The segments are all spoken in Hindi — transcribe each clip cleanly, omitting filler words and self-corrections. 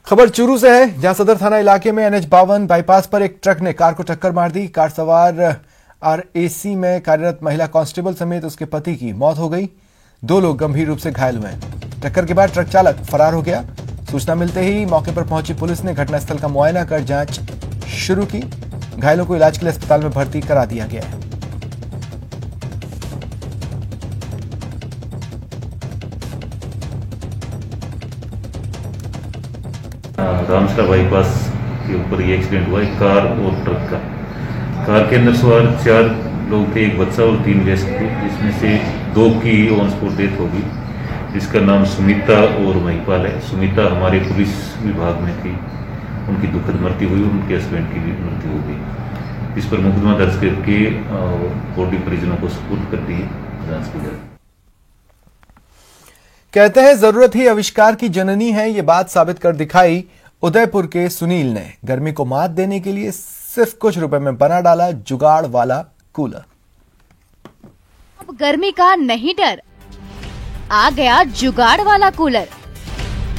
खबर चूरू से है, जहां सदर थाना इलाके में NH-52 बाईपास पर एक ट्रक ने कार को टक्कर मार दी। कार सवार RAC में कार्यरत महिला कांस्टेबल समेत उसके पति की मौत हो गई। 2 लोग गंभीर रूप से घायल हुए हैं। टक्कर के बाद ट्रक चालक फरार हो गया। सूचना मिलते ही मौके पर पहुंची पुलिस ने घटनास्थल का मुआयना कर जांच शुरू की। घायलों को इलाज के लिए अस्पताल में भर्ती करा दिया गया है। रामसरा बाईपास के ऊपर ये एक्सीडेंट हुआ है, कार और ट्रक का। कार के अंदर सवार 4 लोग थे, एक बच्चा और 3 वयस्क थे, जिसमें से 2 की ऑन स्पॉट डेथ हो गई, जिसका नाम सुमिता और महिपाल है। सुमिता हमारे पुलिस विभाग में थी, उनकी दुखद मृत्यु हुई, उनके हस्बैंड की भी मृत्यु हो गई। इस पर मुकदमा दर्ज करके बॉडी परिजनों को सुपुर्द कर दी, जांच की जाए। कहते हैं जरूरत ही आविष्कार की जननी है, ये बात साबित कर दिखाई उदयपुर के सुनील ने। गर्मी को मात देने के लिए सिर्फ कुछ रुपए में बना डाला जुगाड़ वाला कूलर। अब गर्मी का नहीं डर, आ गया जुगाड़ वाला कूलर।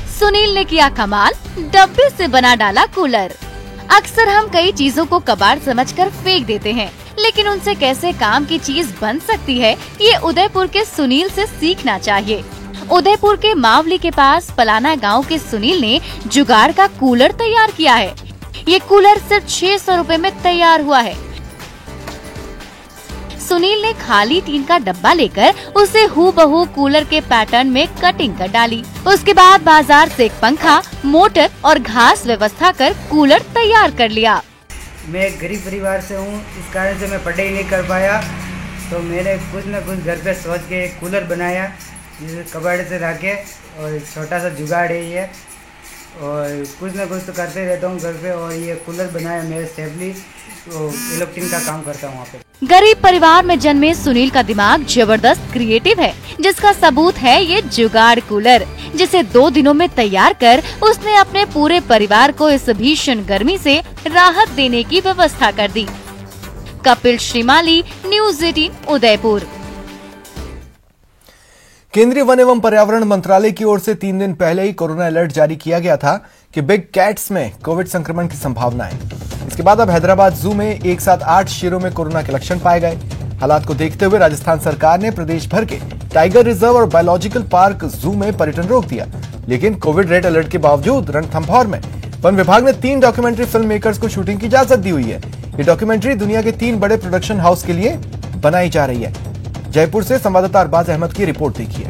सुनील ने किया कमाल, डब्बे से बना डाला कूलर। अक्सर हम कई चीजों को कबाड़ समझकर फेंक देते हैं, लेकिन उनसे कैसे काम की चीज बन सकती है, ये उदयपुर के सुनील से सीखना चाहिए। उदयपुर के मावली के पास पलाना गांव के सुनील ने जुगाड़ का कूलर तैयार किया है। ये कूलर सिर्फ 600 रुपए में तैयार हुआ है। सुनील ने खाली टीन का डब्बा लेकर उसे हूबहू कूलर के पैटर्न में कटिंग कर डाली। उसके बाद बाजार से एक पंखा, मोटर और घास व्यवस्था कर कूलर तैयार कर लिया। मैं गरीब परिवार से हूँ, इस कारण से मैं पढ़ाई नहीं कर पाया, तो मैंने कुछ न कुछ घर पे सोच के एक कूलर बनाया, जिसे कबाड़ से रखे, और छोटा सा जुगाड़ है ये, और कुछ ना कुछ तो करते रहता हूँ घर पे। और ये कूलर बनाया मेरे स्टेबली, तो इलेक्ट्रिक का काम करता हूँ वहाँ पे। गरीब परिवार में जन्मे सुनील का दिमाग जबरदस्त क्रिएटिव है, जिसका सबूत है ये जुगाड़ कूलर, जिसे 2 दिनों में तैयार कर उसने अपने पूरे परिवार को इस भीषण गर्मी से राहत देने की व्यवस्था कर दी। कपिल श्रीमाली, न्यूज़ 18 उदयपुर। केंद्रीय वन एवं पर्यावरण मंत्रालय की ओर से 3 दिन पहले ही कोरोना अलर्ट जारी किया गया था कि बिग कैट्स में कोविड संक्रमण की संभावना है। इसके बाद अब हैदराबाद जू में एक साथ 8 शेरों में कोरोना के लक्षण पाए गए। हालात को देखते हुए राजस्थान सरकार ने प्रदेश भर के टाइगर रिजर्व और बायोलॉजिकल पार्क जू में पर्यटन रोक दिया। लेकिन कोविड रेड अलर्ट के बावजूद रणथंभौर में वन विभाग ने 3 डॉक्यूमेंट्री फिल्म मेकर्स को शूटिंग की इजाजत दी हुई है। ये डॉक्यूमेंट्री दुनिया के 3 बड़े प्रोडक्शन हाउस के लिए बनाई जा रही है। जयपुर से संवाददाता अरबाज अहमद की रिपोर्ट देखिए।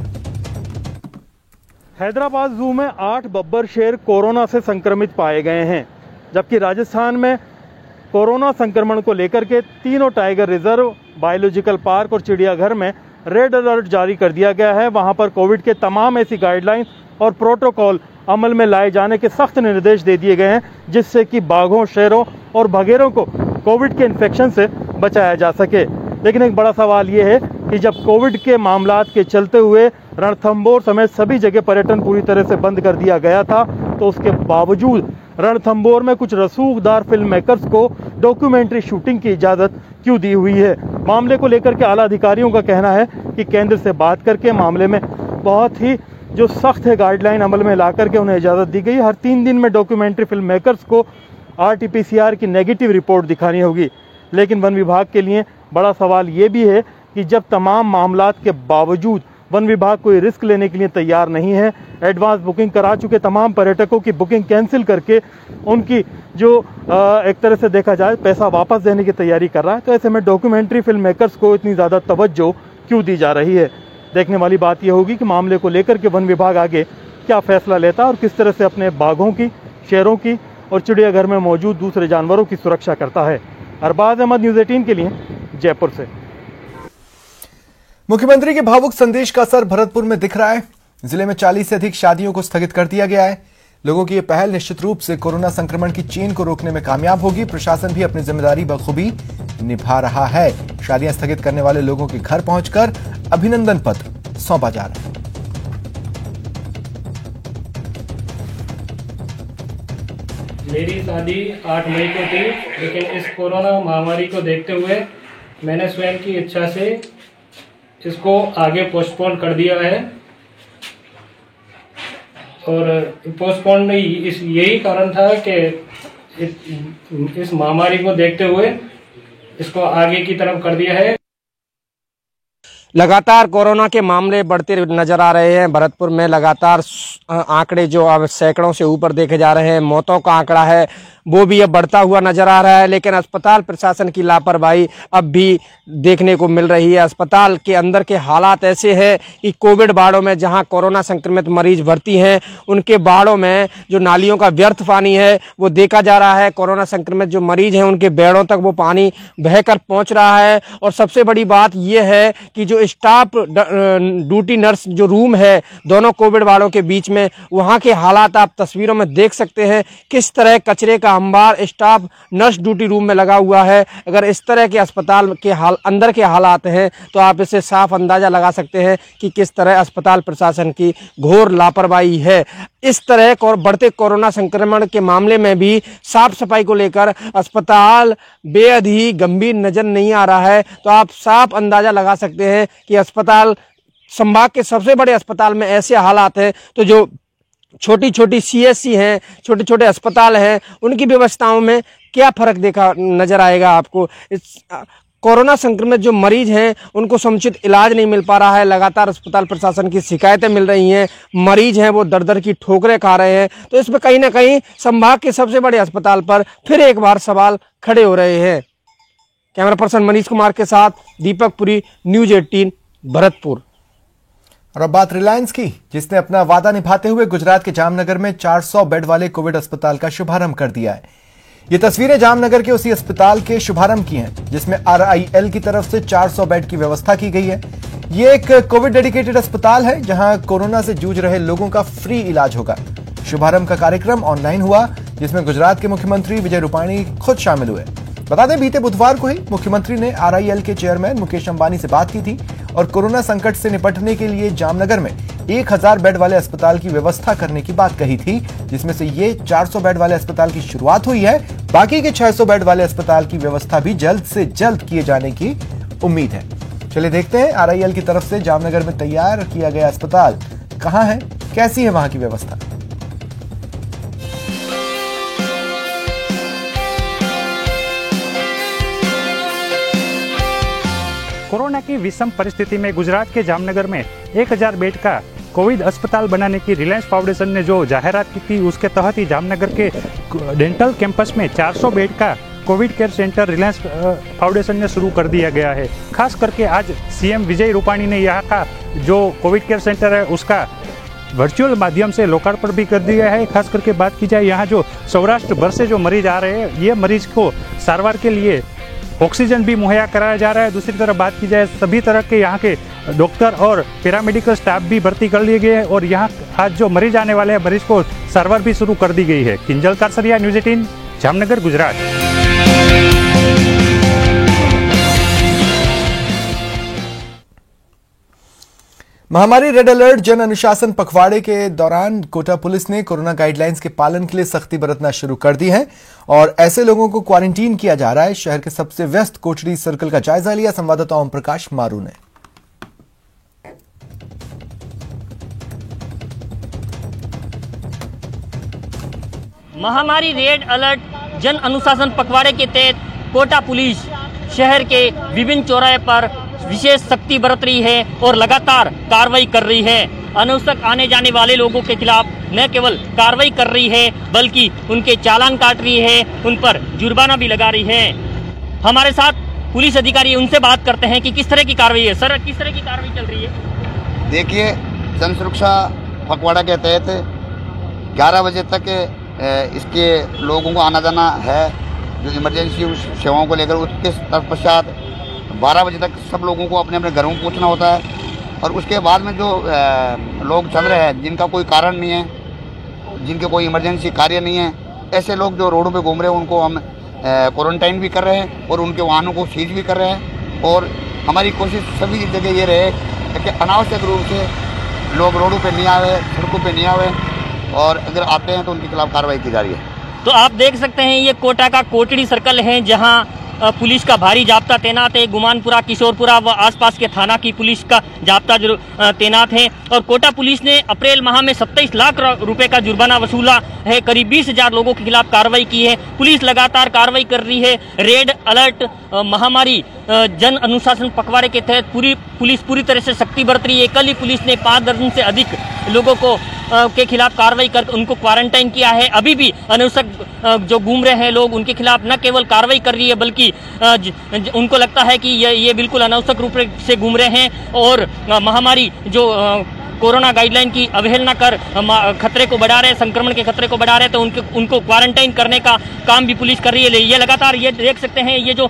हैदराबाद जू में 8 बब्बर शेर कोरोना से संक्रमित पाए गए हैं, जबकि राजस्थान में कोरोना संक्रमण को लेकर के तीनों टाइगर रिजर्व, बायोलॉजिकल पार्क और चिड़ियाघर में रेड अलर्ट जारी कर दिया गया है। वहां पर कोविड के तमाम ऐसी गाइडलाइंस और प्रोटोकॉल अमल में लाए जाने के सख्त निर्देश दे दिए गए हैं, जिससे कि बाघों, शेरों और बघेरों को कोविड के इन्फेक्शन से बचाया जा सके। लेकिन एक बड़ा सवाल ये है कि जब कोविड के मामलात के चलते हुए रणथंभौर समेत सभी जगह पर्यटन पूरी तरह से बंद कर दिया गया था, तो उसके बावजूद रणथंभौर में कुछ रसूखदार फिल्म मेकर्स को डॉक्यूमेंट्री शूटिंग की इजाज़त क्यों दी हुई है। मामले को लेकर के आला अधिकारियों का कहना है कि केंद्र से बात करके मामले में बहुत ही जो सख्त है गाइडलाइन अमल में ला करके उन्हें इजाज़त दी गई। हर 3 दिन में डॉक्यूमेंट्री फिल्म मेकर्स को RT-PCR की नेगेटिव रिपोर्ट दिखानी होगी। लेकिन वन विभाग के लिए बड़ा सवाल ये भी है कि जब तमाम मामलात के बावजूद वन विभाग कोई रिस्क लेने के लिए तैयार नहीं है, एडवांस बुकिंग करा चुके तमाम पर्यटकों की बुकिंग कैंसिल करके उनकी जो एक तरह से देखा जाए पैसा वापस देने की तैयारी कर रहा है, तो ऐसे में डॉक्यूमेंट्री फिल्म मेकर्स को इतनी ज़्यादा तवज्जो क्यों दी जा रही है। देखने वाली बात यह होगी कि मामले को लेकर के वन विभाग आगे क्या फैसला लेता है और किस तरह से अपने बाघों की, शेरों की और चिड़ियाघर में मौजूद दूसरे जानवरों की सुरक्षा करता है। अरबाज अहमद, न्यूज़ 18 के लिए जयपुर से। मुख्यमंत्री के भावुक संदेश का असर भरतपुर में दिख रहा है। जिले में 40 से अधिक शादियों को स्थगित कर दिया गया है। लोगों की यह पहल निश्चित रूप से कोरोना संक्रमण की चेन को रोकने में कामयाब होगी। प्रशासन भी अपनी जिम्मेदारी बखूबी निभा रहा है। शादियां स्थगित करने वाले लोगों के घर पहुंचकर अभिनंदन पत्र सौंपा जा रहा है। मेरी शादी 8 मई को थी, लेकिन इस कोरोना महामारी को देखते हुए मैंने स्वयं की इच्छा से इसको आगे पोस्टपोन कर दिया है। और पोस्टपोन यही कारण था कि इस महामारी को देखते हुए इसको आगे की तरफ कर दिया है। लगातार कोरोना के मामले बढ़ते नजर आ रहे हैं। भरतपुर में लगातार आंकड़े जो अब सैकड़ों से ऊपर देखे जा रहे हैं, मौतों का आंकड़ा है वो भी अब बढ़ता हुआ नजर आ रहा है। लेकिन अस्पताल प्रशासन की लापरवाही अब भी देखने को मिल रही है। अस्पताल के अंदर के हालात ऐसे हैं कि कोविड वार्डों में जहां कोरोना संक्रमित मरीज भर्ती हैं, उनके वार्डों में जो नालियों का व्यर्थ पानी है वो देखा जा रहा है। कोरोना संक्रमित जो मरीज हैं उनके बेड़ों तक वो पानी बहकर पहुंच रहा है। और सबसे बड़ी बात यह है कि जो स्टाफ ड्यूटी नर्स जो रूम है दोनों कोविड वार्डों के बीच में, वहां के हालात आप तस्वीरों में देख सकते हैं। किस तरह कचरे का अंबार स्टाफ नर्स ड्यूटी रूम में लगा हुआ है। अगर इस तरह के अस्पताल के अंदर के हालात हैं तो आप इससे साफ अंदाजा लगा सकते हैं कि किस तरह अस्पताल प्रशासन की घोर लापरवाही है। इस तरह बढ़ते कोरोना संक्रमण के मामले में भी साफ सफाई को लेकर अस्पताल बेहद ही गंभीर नजर नहीं आ रहा है। तो आप साफ अंदाजा लगा सकते हैं कि अस्पताल संभाग के सबसे बड़े अस्पताल में ऐसे हालात हैं तो जो छोटी छोटी CSC हैं, छोटे छोटे अस्पताल हैं, उनकी व्यवस्थाओं में क्या फर्क देखा नजर आएगा आपको। इस कोरोना संक्रमित जो मरीज हैं उनको समुचित इलाज नहीं मिल पा रहा है। लगातार अस्पताल प्रशासन की शिकायतें मिल रही हैं। मरीज हैं वो दर दर की ठोकरें खा रहे हैं। तो इसमें कहीं ना कहीं संभाग के सबसे बड़े अस्पताल पर फिर एक बार सवाल खड़े हो रहे हैं। कैमरा पर्सन मनीष कुमार के साथ दीपक पुरी, न्यूज़ 18 भरतपुर। और अब बात रिलायंस की, जिसने अपना वादा निभाते हुए गुजरात के जामनगर में 400 बेड वाले कोविड अस्पताल का शुभारंभ कर दिया है। ये तस्वीरें जामनगर के उसी अस्पताल के शुभारंभ की हैं जिसमें RIL की तरफ से 400 बेड की व्यवस्था की गई है। ये एक कोविड डेडिकेटेड अस्पताल है जहां कोरोना से जूझ रहे लोगों का फ्री इलाज होगा। शुभारंभ का कार्यक्रम ऑनलाइन हुआ जिसमें गुजरात के मुख्यमंत्री विजय रूपाणी खुद शामिल हुए। बता दें बीते बुधवार को ही मुख्यमंत्री ने RIL के चेयरमैन मुकेश अंबानी से बात की थी और कोरोना संकट से निपटने के लिए जामनगर में 1000 बेड वाले अस्पताल की व्यवस्था करने की बात कही थी, जिसमें से ये 400 बेड वाले अस्पताल की शुरुआत हुई है। बाकी के 600 बेड वाले अस्पताल की व्यवस्था भी जल्द से जल्द किए जाने की उम्मीद है। चलिए देखते हैं RIL की तरफ से जामनगर में तैयार किया गया अस्पताल कहां है, कैसी है वहां की व्यवस्था। कोरोना की विषम परिस्थिति में गुजरात के जामनगर में 1000 बेड का कोविड अस्पताल बनाने की रिलायंस फाउंडेशन ने जो जाहिरात की थी उसके तहत ही जामनगर के डेंटल कैंपस में 400 बेड का Covid care centre Reliance foundation ने शुरू कर दिया गया है। खास करके आज CM विजय रूपाणी ने यहाँ का जो कोविड केयर सेंटर है उसका वर्चुअल माध्यम से लोकार्पण भी कर दिया है। खास करके बात की जाए यहाँ जो सौराष्ट्र भर से जो मरीज आ रहे हैं, ये मरीज को सारवार के लिए ऑक्सीजन भी मुहैया कराया जा रहा है। दूसरी तरफ बात की जाए सभी तरह के यहाँ के डॉक्टर और पैरामेडिकल स्टाफ भी भर्ती कर लिए गए हैं और यहाँ आज जो मरीज आने वाले हैं मरीज को सारवार भी शुरू कर दी गई है। किंजल कारसरिया, न्यूज़ 18 जामनगर, गुजरात। महामारी रेड अलर्ट जन अनुशासन पखवाड़े के दौरान कोटा पुलिस ने कोरोना गाइडलाइंस के पालन के लिए सख्ती बरतना शुरू कर दी है और ऐसे लोगों को क्वारंटीन किया जा रहा है। शहर के सबसे व्यस्त कोचड़ी सर्कल का जायजा लिया संवाददाता ओम प्रकाश मारू ने। महामारी रेड अलर्ट जन अनुशासन पखवाड़े के तहत कोटा पुलिस शहर के विभिन्न चौराहे पर विशेष सख्ती बरत रही है और लगातार कार्रवाई कर रही है। अनावश्यक आने जाने वाले लोगों के खिलाफ न केवल कार्रवाई कर रही है बल्कि उनके चालान काट रही है, उन पर जुर्माना भी लगा रही है। हमारे साथ पुलिस अधिकारी, उनसे बात करते हैं कि किस तरह की कार्रवाई है। सर, किस तरह की कार्रवाई चल रही है? देखिए, जन सुरक्षा पखवाड़ा के तहत 11 बजे तक इसके लोगों को आना जाना है जो इमरजेंसी सेवाओं को लेकर। उसके तत्पश्चात 12 बजे तक सब लोगों को अपने अपने घरों में पहुंचना होता है और उसके बाद में जो लोग चल रहे हैं जिनका कोई कारण नहीं है, जिनके कोई इमरजेंसी कार्य नहीं है, ऐसे लोग जो रोडों पे घूम रहे हैं उनको हम क्वारंटाइन भी कर रहे हैं और उनके वाहनों को सीज भी कर रहे हैं। और हमारी कोशिश सभी जगह ये रहे कि अनावश्यक रूप से लोग रोडों पे नहीं आवे, सड़कों पे नहीं आवे और अगर आते हैं तो उनके खिलाफ कार्रवाई की जा रही है। तो आप देख सकते हैं ये कोटा का कोटड़ी सर्कल है जहां पुलिस का भारी जाब्ता तैनात है। गुमानपुरा, किशोरपुरा व आसपास के थाना की पुलिस का जाब्ता तैनात है। और कोटा पुलिस ने अप्रैल माह में 27 लाख रुपए का जुर्माना वसूला है। करीब 20,000 लोगों के खिलाफ कार्रवाई की है। पुलिस लगातार कार्रवाई कर रही है। रेड अलर्ट महामारी जन अनुशासन पखवाड़े के तहत पुलिस पूरी तरह से सख्ती बरत रही है। कल ही पुलिस ने 5 दर्जन से अधिक लोगों को के खिलाफ कार्रवाई कर उनको क्वारंटाइन किया है। अभी भी अनावश्यक जो घूम रहे हैं लोग, उनके खिलाफ न केवल कार्रवाई कर रही है बल्कि उनको लगता है कि ये बिल्कुल अनावश्यक रूप से घूम रहे हैं और महामारी जो कोरोना गाइडलाइन की अवहेलना कर खतरे को बढ़ा रहे हैं, संक्रमण के खतरे को बढ़ा रहे हैं, तो उनको क्वारंटाइन करने का काम भी पुलिस कर रही है। ये लगातार ये देख सकते हैं, ये जो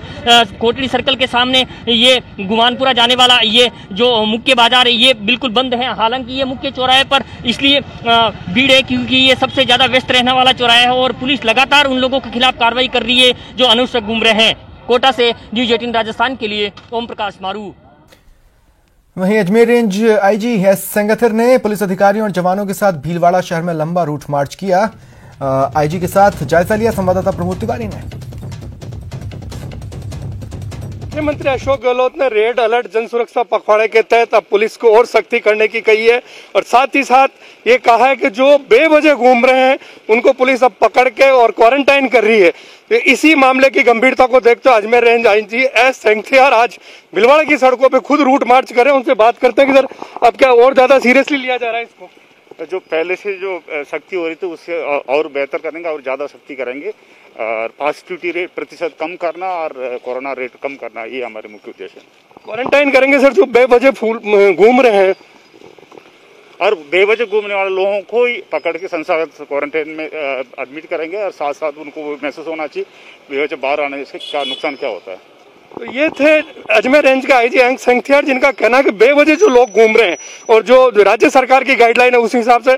कोटड़ी सर्कल के सामने ये गुमानपुरा जाने वाला ये जो मुख्य बाजार है ये बिल्कुल बंद है। हालांकि ये मुख्य चौराहे पर इसलिए भीड़ है क्योंकि ये सबसे ज्यादा व्यस्त रहने वाला चौराहा है और पुलिस लगातार उन लोगों के खिलाफ कार्रवाई कर रही है जो अनावश्यक घूम रहे हैं। कोटा से न्यूज 18 राजस्थान के लिए ओम प्रकाश मारू। वहीं Ajmer range IG S Sengathir ने पुलिस अधिकारियों और जवानों के साथ भीलवाड़ा शहर में लंबा रूट मार्च किया। आईजी के साथ जायजा लिया संवाददाता प्रमोद तिवारी ने। मुख्यमंत्री अशोक गहलोत ने रेड अलर्ट जन सुरक्षा पखवाड़े के तहत अब पुलिस को और सख्ती करने की कही है और साथ ही साथ ये कहा है कि जो बेवजह घूम रहे हैं उनको पुलिस अब पकड़ के और क्वारंटाइन कर रही है। इसी मामले की गंभीरता को देखते हुए Ajmer range IG S Sengathir आज भीलवाड़ा की सड़कों पे खुद रूट मार्च कर रहे हैं। उनसे बात करते हैं कि सर अब क्या और ज्यादा सीरियसली लिया जा रहा है इसको? जो पहले से जो सख्ती हो रही थी उससे और बेहतर करेंगे और ज्यादा सख्ती करेंगे और पॉजिटिविटी रेट प्रतिशत कम करना और कोरोना रेट कम करना, ये हमारे मुख्य उद्देश्य है। क्वारंटाइन करेंगे सर जो बेवजह घूम रहे हैं और बेवजह घूमने वाले लोगों को ही पकड़ के संस्थागत क्वारंटाइन में एडमिट करेंगे और साथ साथ उनको महसूस होना चाहिए बेवजह बाहर आने से क्या नुकसान क्या होता है। तो ये थे अजमेर रेंज के आईजी एस सेंगथिर जिनका कहना है कि बेवजह जो लोग घूम रहे हैं और जो राज्य सरकार की गाइडलाइन है उस हिसाब से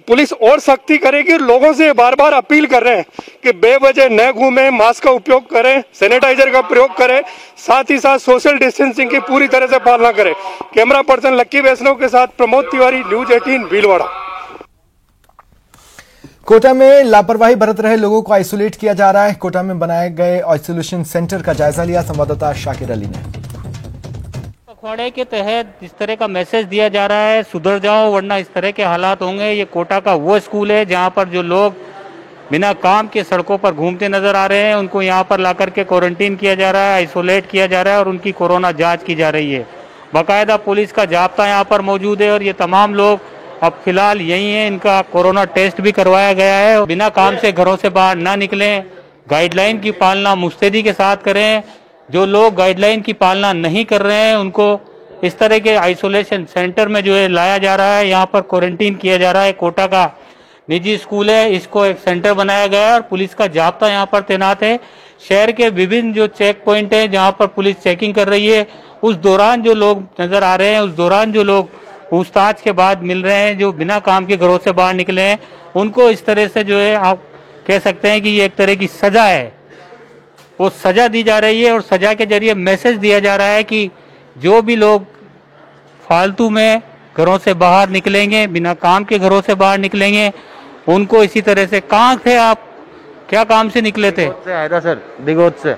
पुलिस और सख्ती करेगी। लोगों से बार बार अपील कर रहे हैं कि बेवजह न घूमें, मास्क का उपयोग करें, सैनिटाइजर का प्रयोग करें, साथ ही साथ सोशल डिस्टेंसिंग की पूरी तरह से पालना करें। कैमरा पर्सन लक्की वैष्णव के साथ प्रमोद तिवारी, न्यूज 18 भीलवाड़ा। कोटा में लापरवाही बरत रहे लोगों को आइसोलेट किया जा रहा है। कोटा में बनाए गए आइसोलेशन सेंटर का जायजा लिया संवाददाता शाकिर अली ने। पखवाड़े के तहत जिस तरह का मैसेज दिया जा रहा है, सुधर जाओ वरना इस तरह के हालात होंगे। ये कोटा का वो स्कूल है जहां पर जो लोग बिना काम के सड़कों पर घूमते नजर आ रहे हैं उनको यहां पर ला करके क्वारंटीन किया जा रहा है, आइसोलेट किया जा रहा है और उनकी कोरोना जांच की जा रही है। बाकायदा पुलिस का जाब्ता यहाँ पर मौजूद है और ये तमाम लोग अब फिलहाल यही है। इनका कोरोना टेस्ट भी करवाया गया है। बिना काम से घरों से बाहर ना निकलें, गाइडलाइन की पालना मुस्तैदी के साथ करें। जो लोग गाइडलाइन की पालना नहीं कर रहे हैं उनको इस तरह के आइसोलेशन सेंटर में जो है लाया जा रहा है, यहाँ पर क्वारंटीन किया जा रहा है। कोटा का निजी स्कूल है, इसको एक सेंटर बनाया गया है और पुलिस का जाब्ता यहाँ पर तैनात है। शहर के विभिन्न जो चेक पॉइंट है जहाँ पर पुलिस चेकिंग कर रही है, उस दौरान जो लोग नजर आ रहे हैं, उस दौरान जो लोग पूछताछ के बाद मिल रहे हैं, जो बिना काम के घरों से बाहर निकले हैं, उनको इस तरह से जो है आप कह सकते हैं कि ये एक तरह की सजा है, वो सजा दी जा रही है और सजा के जरिए मैसेज दिया जा रहा है कि जो भी लोग फालतू में घरों से बाहर निकलेंगे, बिना काम के घरों से बाहर निकलेंगे, उनको इसी तरह से। कहाँ थे आप, क्या काम से निकले थे? से आया था सर, दिगोत से।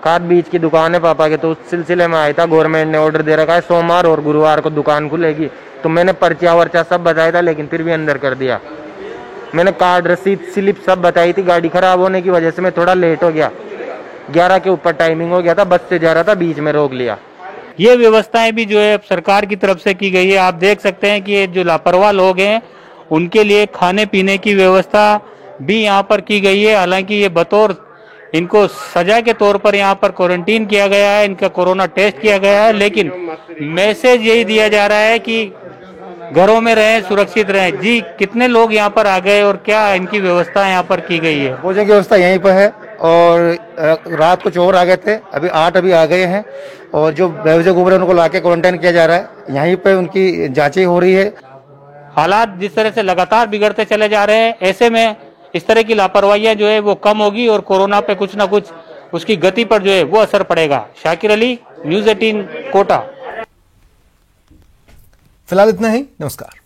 खाद बीज की दुकान है पापा के, तो उस सिलसिले में आया था। गवर्नमेंट ने ऑर्डर दे रखा है सोमवार और गुरुवार को दुकान खुलेगी, तो मैंने पर्चा वर्चा सब बताया था लेकिन फिर भी अंदर कर दिया। मैंने कार्ड, रसीद, स्लिप सब बताई थी। गाड़ी खराब होने की वजह से मैं थोड़ा लेट हो गया, 11 के ऊपर टाइमिंग हो गया था, बस से जा रहा था, बीच में रोक लिया। ये व्यवस्थाएं भी जो है सरकार की तरफ से की गई है। आप देख सकते हैं कि ये जो लापरवाह लोग हैं उनके लिए खाने पीने की व्यवस्था भी यहाँ पर की गई है। हालांकि ये बतौर इनको सजा के तौर पर यहाँ पर क्वारंटीन किया गया है, इनका कोरोना टेस्ट किया गया है, लेकिन मैसेज यही दिया जा रहा है कि घरों में रहें, सुरक्षित रहें। जी, कितने लोग यहाँ पर आ गए और क्या इनकी व्यवस्था यहाँ पर की गई है? भोजन की व्यवस्था यहीं पर है और रात को 4 आ गए थे, अभी 8 अभी आ गए हैं और जो बेवजह घूम रहे हैं उनको लाके क्वारंटाइन किया जा रहा है। यहीं पे उनकी जांचें हो रही है। हालात जिस तरह से लगातार बिगड़ते चले जा रहे हैं, ऐसे में इस तरह की लापरवाहियां जो है वो कम होगी और कोरोना पे कुछ ना कुछ उसकी गति पर जो है वो असर पड़ेगा। शाकिर अली, न्यूज 18 कोटा। फिलहाल इतना ही, नमस्कार।